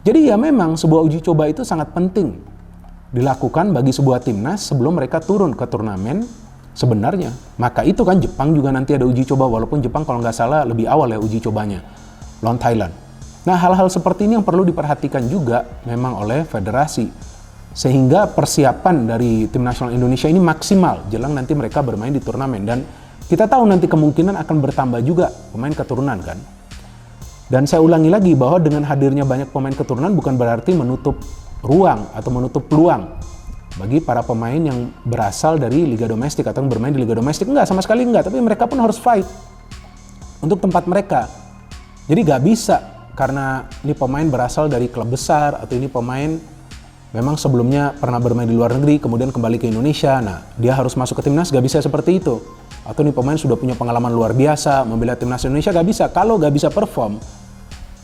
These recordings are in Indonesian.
Jadi ya memang sebuah uji coba itu sangat penting dilakukan bagi sebuah timnas sebelum mereka turun ke turnamen sebenarnya. Maka itu kan Jepang juga nanti ada uji coba, walaupun Jepang kalau nggak salah lebih awal ya uji cobanya lawan Thailand. Nah, hal-hal seperti ini yang perlu diperhatikan juga memang oleh federasi, sehingga persiapan dari tim nasional Indonesia ini maksimal jelang nanti mereka bermain di turnamen. Dan kita tahu nanti kemungkinan akan bertambah juga pemain keturunan kan. Dan saya ulangi lagi bahwa dengan hadirnya banyak pemain keturunan bukan berarti menutup ruang atau menutup peluang bagi para pemain yang berasal dari liga domestik atau yang bermain di liga domestik. Enggak, sama sekali enggak, tapi mereka pun harus fight untuk tempat mereka. Jadi gak bisa karena ini pemain berasal dari klub besar atau ini pemain memang sebelumnya pernah bermain di luar negeri kemudian kembali ke Indonesia, nah dia harus masuk ke timnas, gak bisa seperti itu. Atau ini pemain sudah punya pengalaman luar biasa membela timnas Indonesia, gak bisa. Kalau gak bisa perform,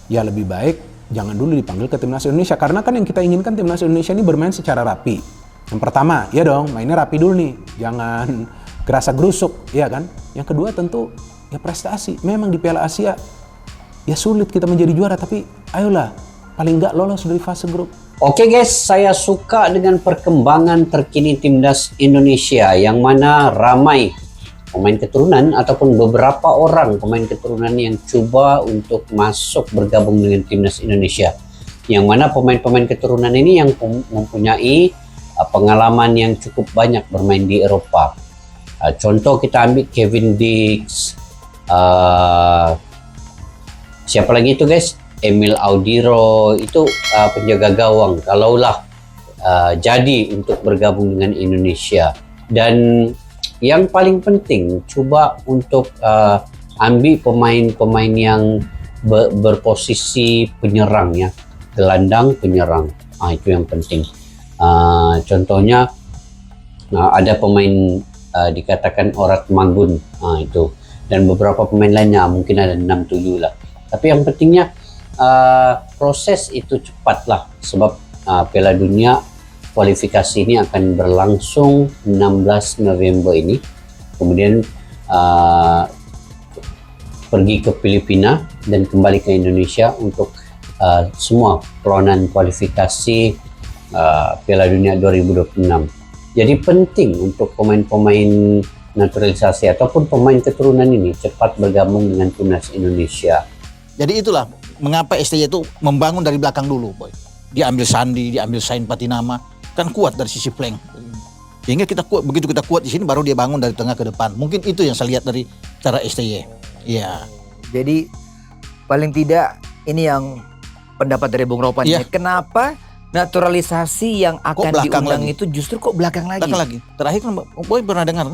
ya lebih baik jangan dulu dipanggil ke timnas Indonesia, karena kan yang kita inginkan timnas Indonesia ini bermain secara rapi. Yang pertama, ya dong, mainnya rapi dulu nih, jangan gerasa gerusuk, ya kan. Yang kedua tentu ya prestasi. Memang di Piala Asia ya sulit kita menjadi juara, tapi ayolah paling nggak lolos dari fase grup. Oke guys, saya suka dengan perkembangan terkini timnas Indonesia yang mana ramai pemain keturunan ataupun beberapa orang pemain keturunan yang coba untuk masuk bergabung dengan timnas Indonesia. Yang mana pemain-pemain keturunan ini yang mempunyai pengalaman yang cukup banyak bermain di Eropa. Contoh kita ambil Kevin Dix, siapa lagi itu guys? Emil Audiro, itu penjaga gawang. Kalaulah jadi untuk bergabung dengan Indonesia. Dan yang paling penting, coba untuk ambil pemain-pemain yang berposisi penyerang ya, gelandang penyerang. Itu yang penting. Contohnya ada pemain dikatakan Orat Manggun, itu, dan beberapa pemain lainnya mungkin ada 6-7 lah. Tapi yang pentingnya proses itu cepatlah, sebab Piala Dunia kualifikasi ini akan berlangsung 16 November ini, kemudian pergi ke Filipina dan kembali ke Indonesia untuk semua perlawanan kualifikasi Piala Dunia 2026. Jadi penting untuk pemain-pemain naturalisasi ataupun pemain keturunan ini cepat bergabung dengan timnas Indonesia. Jadi itulah mengapa STY itu membangun dari belakang dulu, boy. Dia ambil Sandi, dia ambil Sain Patinama, kan kuat dari sisi flank. Sehingga kita kuat, begitu kita kuat di sini baru dia bangun dari tengah ke depan. Mungkin itu yang saya lihat dari cara STY. Iya. Jadi paling tidak ini yang pendapat dari Bung Ropan ya. Kenapa naturalisasi yang akan diundang lagi? Itu justru kok belakang lagi? Belakang lagi. Terakhir kan Boy pernah dengar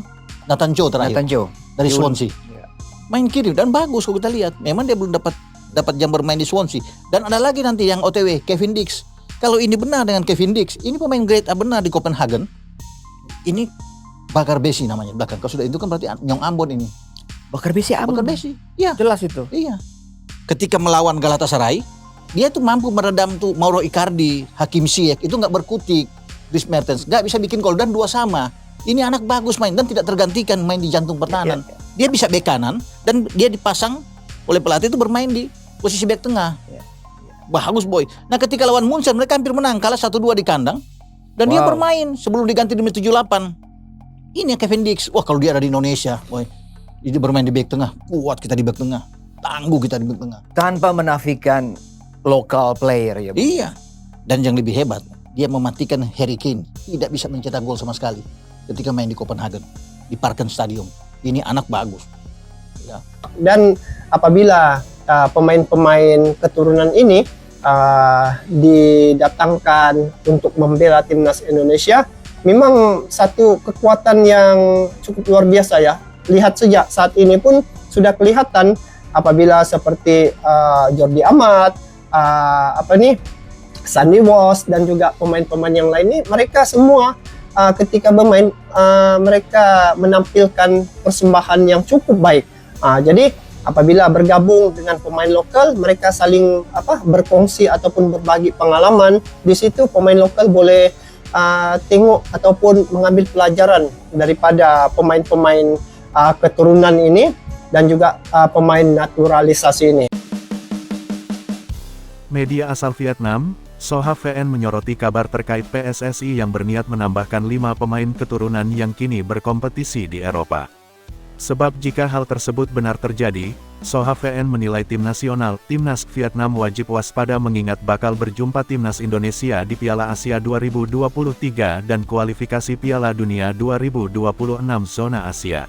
Nathan Cho terakhir. Nathan Cho dari Swansea. Ya. Main kiri dan bagus kalau kita lihat. Memang dia belum dapat jam bermain di Swansea. Dan ada lagi nanti yang OTW, Kevin Dix. Kalau ini benar dengan Kevin Dix, ini pemain grade A benar di Copenhagen. Ini Bakar Besi namanya belakang. Kalau sudah itu kan berarti Nyong Ambon ini. Bakar Besi Ambon. Bakar Besi. Iya. Jelas itu. Iya. Ketika melawan Galatasaray, dia tuh mampu meredam tuh Mauro Icardi, Hakim Ziyech, itu nggak berkutik. Dries Mertens nggak bisa bikin gol dan 2 sama. Ini anak bagus main dan tidak tergantikan main di jantung pertahanan. Dia bisa bek kanan dan dia dipasang oleh pelatih itu bermain di posisi bek tengah. Bagus boy. Nah ketika lawan Munchen mereka hampir menang, kalah 1-2 di kandang. Dan dia bermain sebelum diganti di menit 78. Ini Kevin Dix. Wah kalau dia ada di Indonesia, boy. Dia bermain di bek tengah. Kuat kita di bek tengah. Tangguh kita di bek tengah. Tanpa menafikan local player ya. Iya. Dan yang lebih hebat, dia mematikan Harry Kane. Tidak bisa mencetak gol sama sekali ketika main di Copenhagen, di Parken Stadium. Ini anak bagus. Ya. Dan apabila pemain-pemain keturunan ini didatangkan untuk membela timnas Indonesia, memang satu kekuatan yang cukup luar biasa ya. Lihat saja saat ini pun sudah kelihatan apabila seperti Jordi Amat, Sandy Walsh dan juga pemain-pemain yang lain ini, mereka semua ketika bermain mereka menampilkan persembahan yang cukup baik. Jadi apabila bergabung dengan pemain lokal, mereka saling berkongsi ataupun berbagi pengalaman. Di situ pemain lokal boleh tengok ataupun mengambil pelajaran daripada pemain-pemain keturunan ini dan juga pemain naturalisasi ini. Media asal Vietnam, Soha VN menyoroti kabar terkait PSSI yang berniat menambahkan 5 pemain keturunan yang kini berkompetisi di Eropa. Sebab jika hal tersebut benar terjadi, Soha VN menilai Timnas Vietnam wajib waspada mengingat bakal berjumpa Timnas Indonesia di Piala Asia 2023 dan kualifikasi Piala Dunia 2026 zona Asia.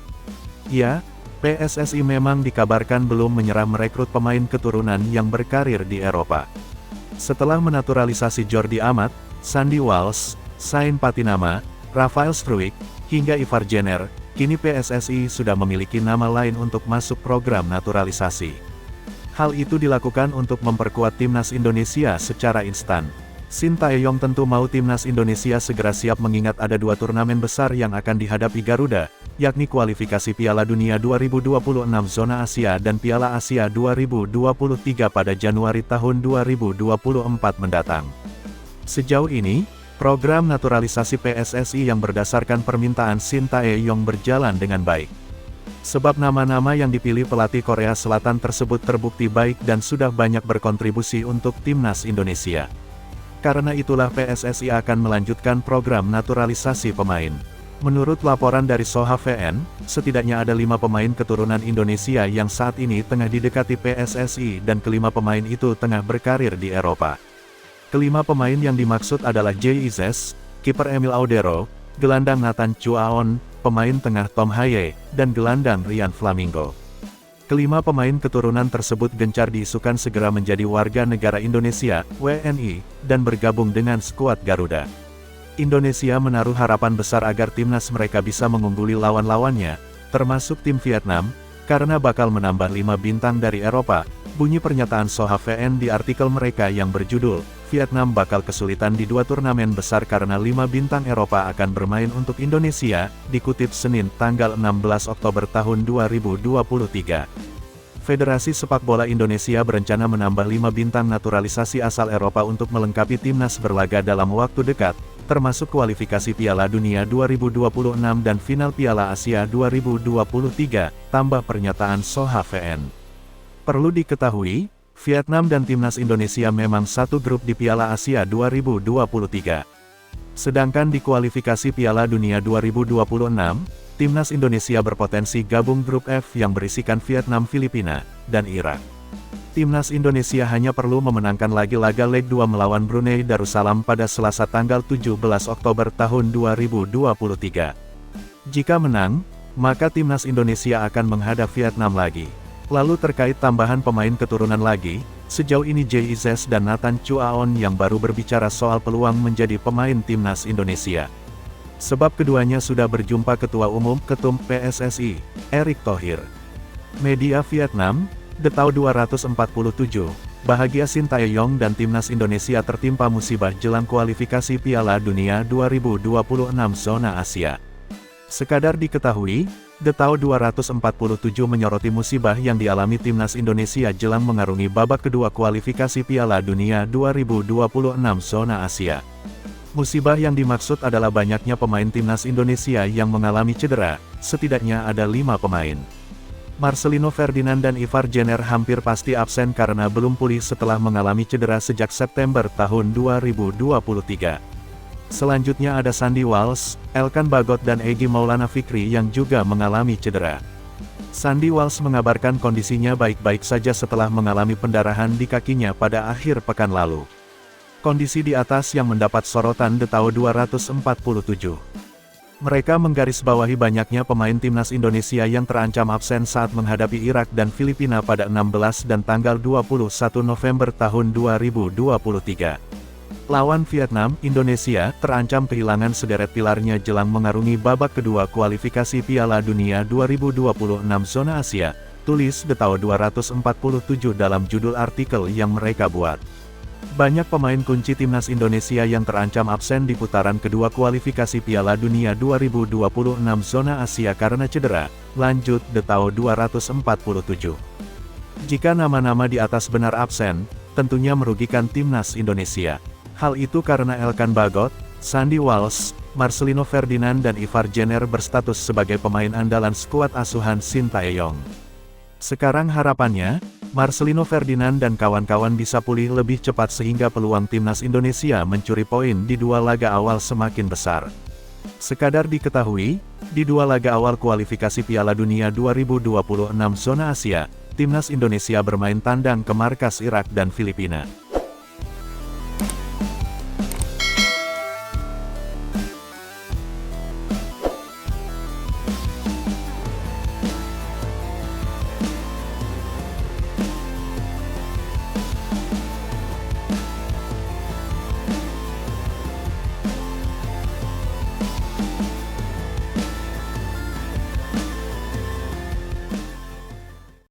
Ya, PSSI memang dikabarkan belum menyerah merekrut pemain keturunan yang berkarir di Eropa. Setelah menaturalisasi Jordi Amat, Sandy Walsh, Sain Patinama, Rafael Struijk, hingga Ivar Jenner, kini PSSI sudah memiliki nama lain untuk masuk program naturalisasi. Hal itu dilakukan untuk memperkuat Timnas Indonesia secara instan. Shin Tae-yong tentu mau Timnas Indonesia segera siap mengingat ada 2 turnamen besar yang akan dihadapi Garuda, yakni kualifikasi Piala Dunia 2026 zona Asia dan Piala Asia 2023 pada Januari tahun 2024 mendatang. Sejauh ini, program naturalisasi PSSI yang berdasarkan permintaan Shin Tae-yong berjalan dengan baik. Sebab nama-nama yang dipilih pelatih Korea Selatan tersebut terbukti baik dan sudah banyak berkontribusi untuk Timnas Indonesia. Karena itulah PSSI akan melanjutkan program naturalisasi pemain. Menurut laporan dari Soha VN, setidaknya ada 5 pemain keturunan Indonesia yang saat ini tengah didekati PSSI dan kelima pemain itu tengah berkarir di Eropa. Kelima pemain yang dimaksud adalah Jay Izes, kiper Emil Audero, gelandang Nathan Chuaon, pemain tengah Tom Haye, dan gelandang Rian Flamingo. Kelima pemain keturunan tersebut gencar diisukan segera menjadi warga negara Indonesia, WNI, dan bergabung dengan skuad Garuda. Indonesia menaruh harapan besar agar timnas mereka bisa mengungguli lawan-lawannya, termasuk tim Vietnam, karena bakal menambah 5 bintang dari Eropa, bunyi pernyataan Soha VN di artikel mereka yang berjudul, Vietnam bakal kesulitan di 2 turnamen besar karena 5 bintang Eropa akan bermain untuk Indonesia, dikutip Senin tanggal 16 Oktober tahun 2023. Federasi Sepak Bola Indonesia berencana menambah 5 bintang naturalisasi asal Eropa untuk melengkapi timnas berlaga dalam waktu dekat, termasuk kualifikasi Piala Dunia 2026 dan final Piala Asia 2023, tambah pernyataan Soha VN. Perlu diketahui, Vietnam dan Timnas Indonesia memang satu grup di Piala Asia 2023. Sedangkan di kualifikasi Piala Dunia 2026, Timnas Indonesia berpotensi gabung grup F yang berisikan Vietnam, Filipina, dan Irak. Timnas Indonesia hanya perlu memenangkan lagi laga leg 2 melawan Brunei Darussalam pada Selasa tanggal 17 Oktober tahun 2023. Jika menang, maka Timnas Indonesia akan menghadap Vietnam lagi. Lalu terkait tambahan pemain keturunan lagi, sejauh ini Jay Izes dan Nathan Chuaon yang baru berbicara soal peluang menjadi pemain Timnas Indonesia. Sebab keduanya sudah berjumpa Ketua Umum Ketum PSSI, Erick Thohir. Media Vietnam, The Tau 247, bahagia Shin Tae-yong dan Timnas Indonesia tertimpa musibah jelang kualifikasi Piala Dunia 2026 zona Asia. Sekadar diketahui, The Tau 247 menyoroti musibah yang dialami Timnas Indonesia jelang mengarungi babak kedua kualifikasi Piala Dunia 2026 zona Asia. Musibah yang dimaksud adalah banyaknya pemain Timnas Indonesia yang mengalami cedera, setidaknya ada 5 pemain. Marcelino Ferdinand dan Ivar Jenner hampir pasti absen karena belum pulih setelah mengalami cedera sejak September tahun 2023. Selanjutnya ada Sandy Walsh, Elkan Bagot dan Egy Maulana Fikri yang juga mengalami cedera. Sandy Walsh mengabarkan kondisinya baik-baik saja setelah mengalami pendarahan di kakinya pada akhir pekan lalu. Kondisi di atas yang mendapat sorotan The Tau 247. Mereka menggarisbawahi banyaknya pemain Timnas Indonesia yang terancam absen saat menghadapi Irak dan Filipina pada 16 dan tanggal 21 November tahun 2023. Lawan Vietnam, Indonesia terancam kehilangan sederet pilarnya jelang mengarungi babak kedua kualifikasi Piala Dunia 2026 zona Asia, tulis The Tau 247 dalam judul artikel yang mereka buat. Banyak pemain kunci Timnas Indonesia yang terancam absen di putaran kedua kualifikasi Piala Dunia 2026 zona Asia karena cedera, lanjut The Tau 247. Jika nama-nama di atas benar absen, tentunya merugikan Timnas Indonesia. Hal itu karena Elkan Bagot, Sandy Walsh, Marcelino Ferdinand dan Ivar Jenner berstatus sebagai pemain andalan skuad asuhan Shin Tae-yong. Sekarang harapannya, Marcelino Ferdinand dan kawan-kawan bisa pulih lebih cepat sehingga peluang timnas Indonesia mencuri poin di 2 laga awal semakin besar. Sekadar diketahui, di 2 laga awal kualifikasi Piala Dunia 2026 zona Asia, timnas Indonesia bermain tandang ke markas Irak dan Filipina.